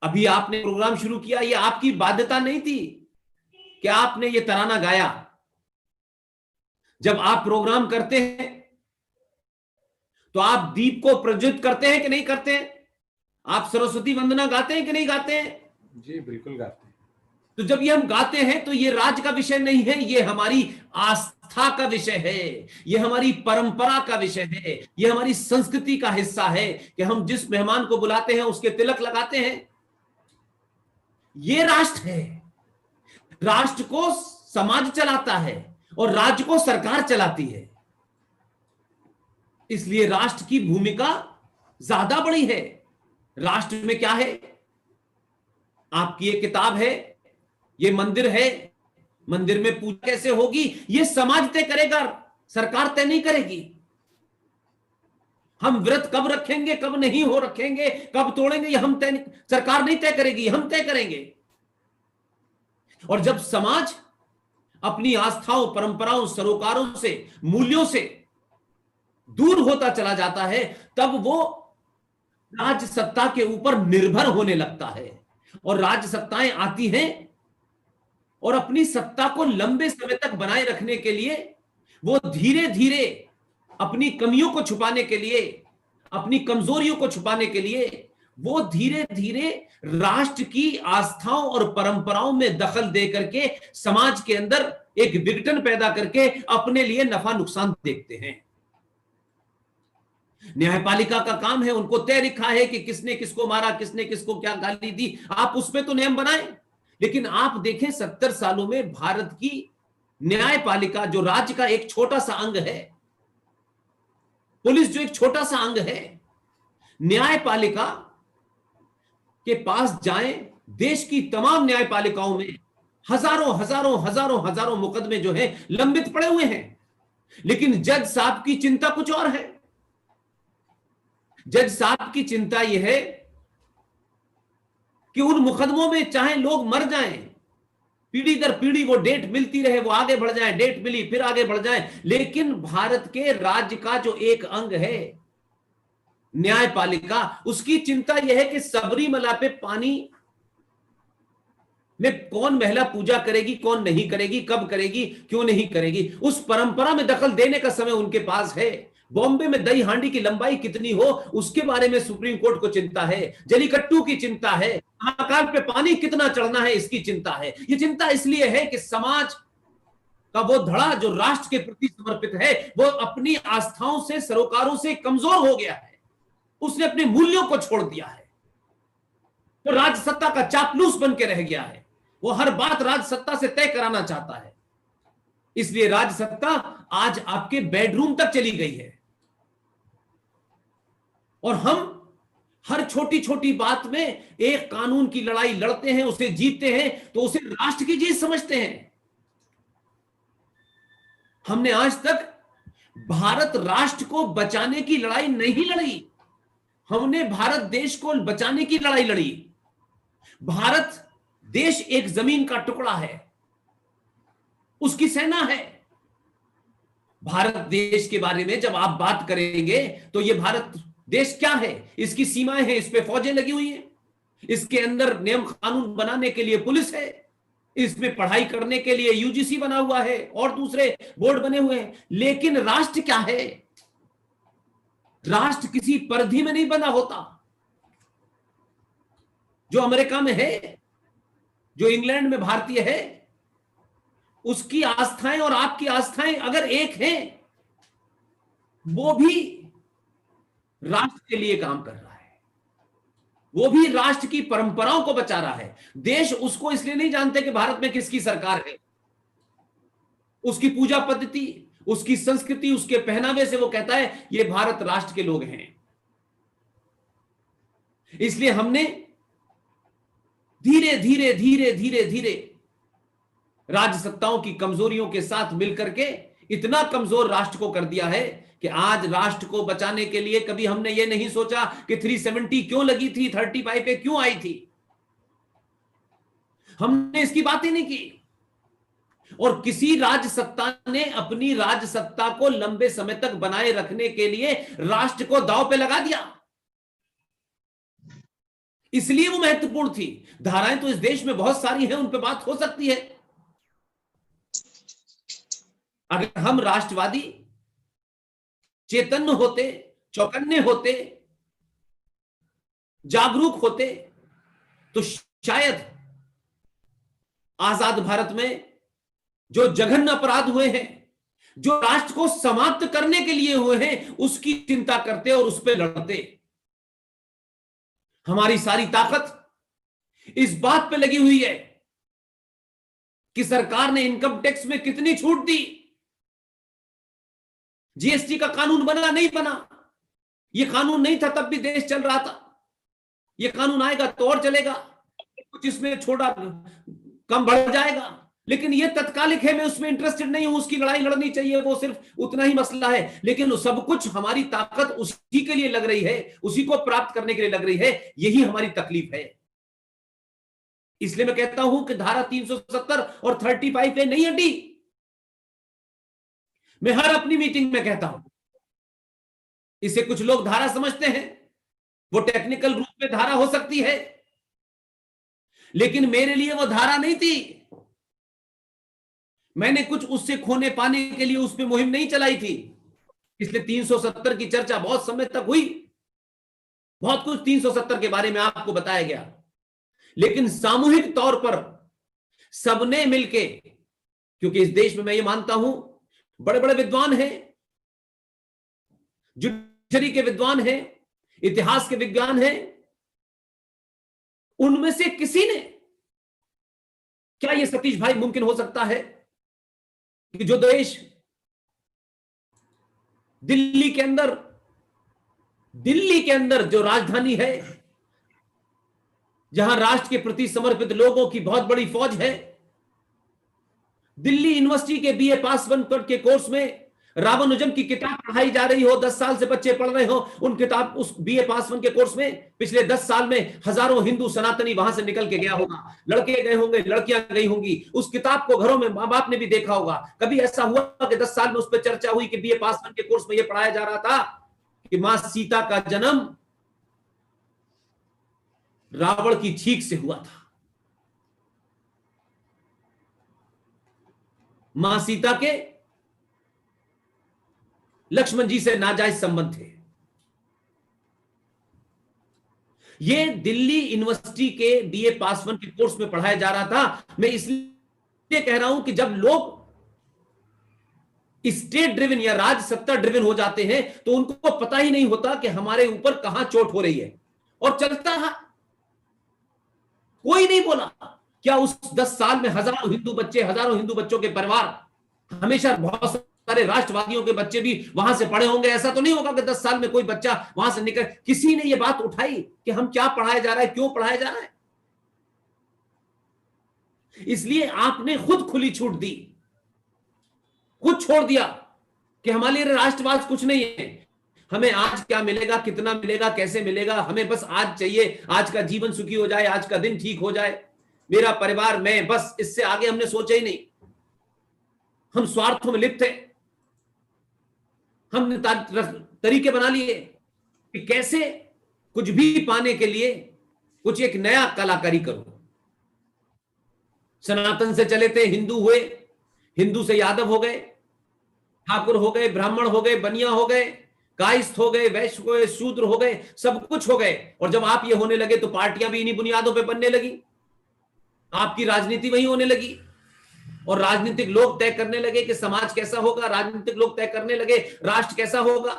अभी आपने प्रोग्राम शुरू किया, ये आपकी बाध्यता नहीं थी कि आपने ये तराना गाया। जब आप प्रोग्राम करते हैं तो आप दीप को प्रज्वलित करते हैं कि नहीं करते हैं? आप सरस्वती वंदना गाते हैं कि नहीं गाते हैं? जी बिल्कुल गाते हैं। तो जब ये हम गाते हैं तो ये राज का विषय नहीं है, ये हमारी आस्था का विषय है, ये हमारी परंपरा का विषय है, ये हमारी संस्कृति का हिस्सा है कि हम जिस मेहमान को बुलाते हैं उसके तिलक लगाते हैं। ये राष्ट्र है। राष्ट्र को समाज चलाता है और राज्य को सरकार चलाती है। इसलिए राष्ट्र की भूमिका ज्यादा बड़ी है। राष्ट्र में क्या है? आपकी एक किताब है, ये मंदिर है, मंदिर में पूजा कैसे होगी ये समाज तय करेगा, सरकार तय नहीं करेगी। हम व्रत कब रखेंगे, कब नहीं हो रखेंगे, कब तोड़ेंगे, ये हम तय, सरकार नहीं तय करेगी, हम तय करेंगे। और जब समाज अपनी आस्थाओं, परंपराओं, सरोकारों से, मूल्यों से दूर होता चला जाता है, तब वो राज्य सत्ता के ऊपर निर्भर होने लगता है। और राज्य सत्ताएं आती हैं और अपनी सत्ता को लंबे समय तक बनाए रखने के लिए वो धीरे धीरे अपनी कमियों को छुपाने के लिए, अपनी कमजोरियों को छुपाने के लिए वो धीरे धीरे राष्ट्र की आस्थाओं और परंपराओं में दखल दे करके समाज के अंदर एक विघटन पैदा करके अपने लिए नफा नुकसान देखते हैं। न्यायपालिका का काम है, उनको तय लिखा है कि किसने किसको मारा, किसने किसको क्या गाली दी, आप उसमें तो नियम बनाए। लेकिन आप देखें 70 सालों में भारत की न्यायपालिका, जो राज्य का एक छोटा सा अंग है, पुलिस जो एक छोटा सा अंग है, न्यायपालिका के पास जाएं, देश की तमाम न्यायपालिकाओं में हजारों हजारों हजारों हजारों मुकदमे जो है लंबित पड़े हुए हैं। लेकिन जज साहब की चिंता कुछ और है। जज साहब की चिंता यह है कि उन मुकदमों में चाहे लोग मर जाएं, पीढ़ी दर पीढ़ी वो डेट मिलती रहे, वो आगे बढ़ जाए, डेट मिली फिर आगे बढ़ जाए, लेकिन भारत के राज्य का जो एक अंग है न्यायपालिका, उसकी चिंता यह है कि सबरीमला पे पानी में कौन महिला पूजा करेगी, कौन नहीं करेगी, कब करेगी, क्यों नहीं करेगी, उस परंपरा में दखल देने का समय उनके पास है। बॉम्बे में दही हांडी की लंबाई कितनी हो उसके बारे में सुप्रीम कोर्ट को चिंता है। जलीकट्टू की चिंता है, महाकाल पे पानी कितना चढ़ना है इसकी चिंता है। ये चिंता इसलिए है कि समाज का वो धड़ा जो राष्ट्र के प्रति समर्पित है वो अपनी आस्थाओं से, सरोकारों से कमजोर हो गया है, उसने अपने मूल्यों को छोड़ दिया है, तो राज्य सत्ता का चापलूस बन के रह गया है। वो हर बात राज्य सत्ता से तय कराना चाहता है। इसलिए राज्य सत्ता आज आपके बेडरूम तक चली गई है और हम हर छोटी छोटी बात में एक कानून की लड़ाई लड़ते हैं, उसे जीतते हैं तो उसे राष्ट्र की जीत समझते हैं। हमने आज तक भारत राष्ट्र को बचाने की लड़ाई नहीं लड़ी, हमने भारत देश को बचाने की लड़ाई लड़ी। भारत देश एक जमीन का टुकड़ा है, उसकी सेना है। भारत देश के बारे में जब आप बात करेंगे तो यह भारत देश क्या है, इसकी सीमाएं हैं, इस पे फौजें लगी हुई हैं, इसके अंदर नियम कानून बनाने के लिए पुलिस है, इसमें पढ़ाई करने के लिए यूजीसी बना हुआ है और दूसरे बोर्ड बने हुए हैं। लेकिन राष्ट्र क्या है? राष्ट्र किसी परिधि में नहीं बना होता। जो अमेरिका में है, जो इंग्लैंड में भारतीय है, उसकी आस्थाएं और आपकी आस्थाएं अगर एक हैं, वो भी राष्ट्र के लिए काम कर रहा है, वो भी राष्ट्र की परंपराओं को बचा रहा है। देश उसको इसलिए नहीं जानते कि भारत में किसकी सरकार है, उसकी पूजा पद्धति, उसकी संस्कृति, उसके पहनावे से वो कहता है ये भारत राष्ट्र के लोग हैं। इसलिए हमने धीरे धीरे धीरे धीरे धीरे राज्य सत्ताओं की कमजोरियों के साथ मिलकर के इतना कमजोर राष्ट्र को कर दिया है कि आज राष्ट्र को बचाने के लिए कभी हमने ये नहीं सोचा कि 370 क्यों लगी थी, 35 पे क्यों आई थी, हमने इसकी बात ही नहीं की। और किसी राज्य सत्ता ने अपनी राज्य सत्ता को लंबे समय तक बनाए रखने के लिए राष्ट्र को दांव पे लगा दिया। इसलिए वो महत्वपूर्ण थी। धाराएं तो इस देश में बहुत सारी हैं, उन पे बात हो सकती है। अगर हम राष्ट्रवादी चैतन्य होते, चौकन्ने होते, जागरूक होते, तो शायद आजाद भारत में जो जघन्य अपराध हुए हैं, जो राष्ट्र को समाप्त करने के लिए हुए हैं, उसकी चिंता करते और उस पर लड़ते। हमारी सारी ताकत इस बात पे लगी हुई है कि सरकार ने इनकम टैक्स में कितनी छूट दी। जीएसटी का कानून बना नहीं बना, यह कानून नहीं था तब भी देश चल रहा था। यह कानून आएगा तो और चलेगा, कुछ इसमें छोटा कम बढ़ जाएगा, लेकिन यह तत्कालिक है। मैं उसमें इंटरेस्टेड नहीं हूं, उसकी लड़ाई लड़नी चाहिए, वो सिर्फ उतना ही मसला है। लेकिन सब कुछ हमारी ताकत उसी के लिए लग रही है, उसी को प्राप्त करने के लिए लग रही है। यही हमारी तकलीफ है। इसलिए मैं कहता हूं कि धारा 370 और 35 नहीं हटी। मैं हर अपनी मीटिंग में कहता हूं, इसे कुछ लोग धारा समझते हैं, वो टेक्निकल रूप में धारा हो सकती है, लेकिन मेरे लिए वो धारा नहीं थी। मैंने कुछ उससे खोने पाने के लिए उस पर मुहिम नहीं चलाई थी। इसलिए 370 की चर्चा बहुत समय तक हुई, बहुत कुछ 370 के बारे में आपको बताया गया, लेकिन सामूहिक तौर पर सबने मिलके, क्योंकि इस देश में मैं ये मानता हूं बड़े बड़े विद्वान हैं, जुडिशरी के विद्वान हैं, इतिहास के विज्ञान हैं, उनमें से किसी ने, क्या यह सतीश भाई मुमकिन हो सकता है कि जो देश दिल्ली के अंदर जो राजधानी है, जहां राष्ट्र के प्रति समर्पित लोगों की बहुत बड़ी फौज है, दिल्ली यूनिवर्सिटी के बीए पास वन के कोर्स में रामानुजम की किताब पढ़ाई जा रही हो, 10 साल से बच्चे पढ़ रहे हो उन किताब, उस बीए पास वन के कोर्स में पिछले 10 साल में हजारों हिंदू सनातनी वहां से निकल के गया होगा, लड़के गए होंगे, लड़कियां गई होंगी, उस किताब को घरों में मां बाप ने भी देखा होगा। कभी ऐसा हुआ कि 10 साल में उस पर चर्चा हुई कि बीए पास वन के कोर्स में यह पढ़ाया जा रहा था कि मां सीता का जन्म रावण की छींक से हुआ था। मां सीता के लक्ष्मण जी से नाजायज संबंध थे। यह दिल्ली यूनिवर्सिटी के बीए पास वन के कोर्स में पढ़ाया जा रहा था। मैं इसलिए कह रहा हूं कि जब लोग स्टेट ड्रिवन या राज सत्ता ड्रिवन हो जाते हैं तो उनको पता ही नहीं होता कि हमारे ऊपर कहां चोट हो रही है, और चलता है। कोई नहीं बोला क्या उस 10 साल में हजारों हिंदू बच्चों के परिवार, हमेशा बहुत सारे राष्ट्रवादियों के बच्चे भी वहां से पढ़े होंगे। ऐसा तो नहीं होगा कि 10 साल में कोई बच्चा वहां से निकल, किसी ने यह बात उठाई कि हम क्या पढ़ाया जा रहा है, क्यों पढ़ाया जा रहा है। इसलिए आपने खुद खुली छूट दी, खुद छोड़ दिया कि हमारे लिए राष्ट्रवाद कुछ नहीं है, हमें आज क्या मिलेगा, कितना मिलेगा, कैसे मिलेगा, हमें बस आज चाहिए, आज का जीवन सुखी हो जाए, आज का दिन ठीक हो जाए, मेरा परिवार, मैं, बस इससे आगे हमने सोचा ही नहीं। हम स्वार्थों में लिप्त थे। हमने तरीके बना लिए कि कैसे कुछ भी पाने के लिए कुछ एक नया कलाकारी करो। सनातन से चले थे, हिंदू हुए, हिंदू से यादव हो गए, ठाकुर हो गए, ब्राह्मण हो गए, बनिया हो गए, कायस्थ हो गए, वैश्य हो गए, शूद्र हो गए, सब कुछ हो गए। और जब आप ये होने लगे तो पार्टियां भी इन्हीं बुनियादों पे बनने लगी, आपकी राजनीति वही होने लगी, और राजनीतिक लोग तय करने लगे कि समाज कैसा होगा, राजनीतिक लोग तय करने लगे राष्ट्र कैसा होगा।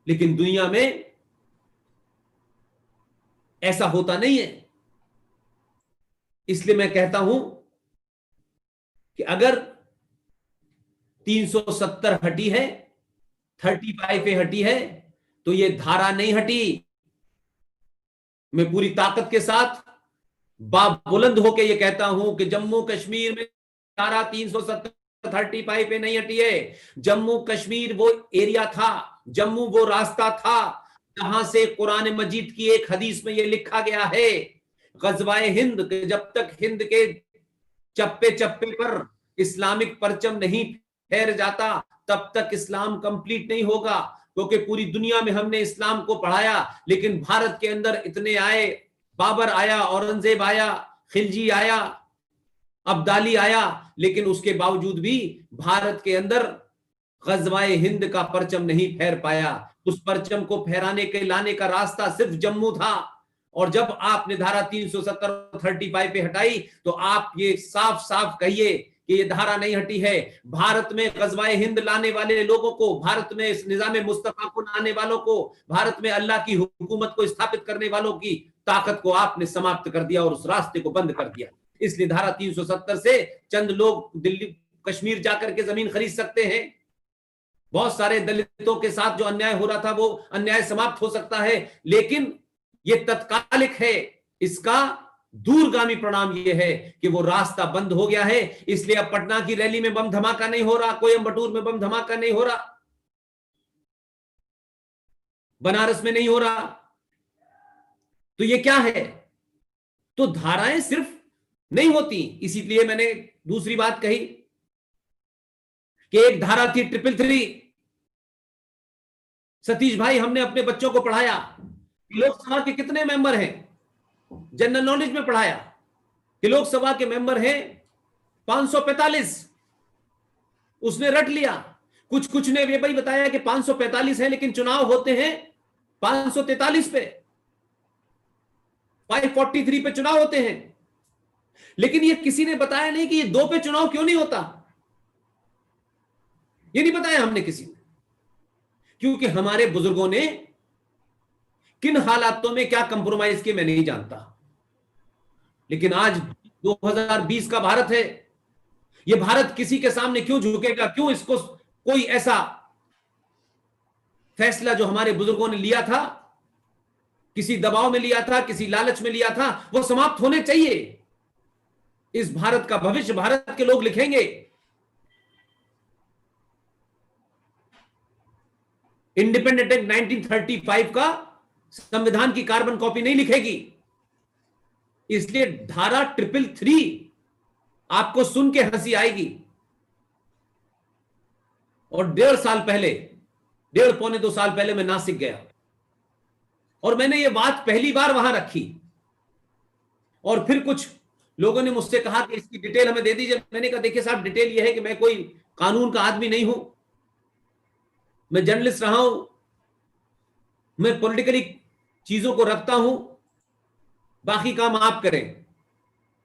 लेकिन दुनिया में ऐसा होता नहीं है। इसलिए मैं कहता हूं कि अगर 370 हटी है, 35 हटी है, तो ये धारा नहीं हटी। मैं पूरी ताकत के साथ बाप बुलंद होकर ये कहता हूं कि जम्मू कश्मीर में धारा 370 35 पे नहीं हटी है। जम्मू कश्मीर वो एरिया था, जम्मू वो रास्ता था जहां से कुरान मजीद की एक हदीस में ये लिखा गया है, गजवाए हिंद, जब तक हिंद के चप्पे चप्पे पर इस्लामिक परचम नहीं फहर जाता तब तक इस्लाम कंप्लीट नहीं होगा। क्योंकि पूरी दुनिया में हमने इस्लाम को पढ़ाया, लेकिन भारत के अंदर इतने आए, बाबर आया, औरंगजेब आया, खिलजी आया, अब्दाली आया, लेकिन उसके बावजूद भी भारत के अंदर गजवाए हिंद का परचम नहीं फहर पाया। उस परचम को फहराने के लाने का रास्ता सिर्फ जम्मू था। और जब आपने धारा 370 35 पे हटाई, तो आप ये साफ साफ कहिए कि ये धारा नहीं हटी है। भारत में गजवाए हिंद लाने वाले लोगों को, भारत में इस निजाम मुस्तफा को लाने वालों को, भारत में अल्लाह की हुकूमत को स्थापित करने वालों की ताकत को आपने समाप्त कर दिया और उस रास्ते को बंद कर दिया। इसलिए धारा 370 से चंद लोग दिल्ली कश्मीर जाकर के जमीन खरीद सकते हैं। बहुत सारे दलितों के साथ जो अन्याय हो रहा था वो अन्याय समाप्त हो सकता है, लेकिन ये तत्कालिक है। इसका दूरगामी परिणाम यह है कि वो रास्ता बंद हो गया है। इसलिए अब पटना की रैली में बम धमाका नहीं हो रहा, कोयंबटूर में बम धमाका नहीं हो रहा, बनारस में नहीं हो रहा। तो ये क्या है? तो धाराएं सिर्फ नहीं होती। इसीलिए मैंने दूसरी बात कही कि एक धारा थी 333। सतीश भाई, हमने अपने बच्चों को पढ़ाया, लोकसभा के कितने मेंबर हैं, जनरल नॉलेज में पढ़ाया कि लोकसभा के मेंबर हैं 545। उसने रट लिया। कुछ कुछ ने ये भाई बताया कि 545 है, लेकिन चुनाव होते हैं 543 पे, 543 पे चुनाव होते हैं। लेकिन ये किसी ने बताया नहीं कि ये 2 पे चुनाव क्यों नहीं होता। ये नहीं बताया हमने किसी ने, क्योंकि हमारे बुजुर्गों ने किन हालातों में क्या कंप्रोमाइज किए मैं नहीं जानता। लेकिन आज 2020 का भारत है। ये भारत किसी के सामने क्यों झुकेगा? क्यों इसको कोई ऐसा फैसला जो हमारे बुजुर्गों ने लिया था, किसी दबाव में लिया था, किसी लालच में लिया था, वो समाप्त होने चाहिए। इस भारत का भविष्य भारत के लोग लिखेंगे। इंडिपेंडेंट एक्ट 1935 का संविधान की कार्बन कॉपी नहीं लिखेगी। इसलिए धारा 333 आपको सुन के हंसी आएगी। और 1.5 साल पहले, 1.5 पौने 2 साल पहले मैं नासिक गया और मैंने ये बात पहली बार वहां रखी। और फिर कुछ लोगों ने मुझसे कहा कि इसकी डिटेल हमें दे दीजिए। मैंने कहा देखिए साहब, डिटेल यह है कि मैं कोई कानून का आदमी नहीं हूं, मैं जर्नलिस्ट रहा हूं, मैं पॉलिटिकली चीजों को रखता हूं, बाकी काम आप करें।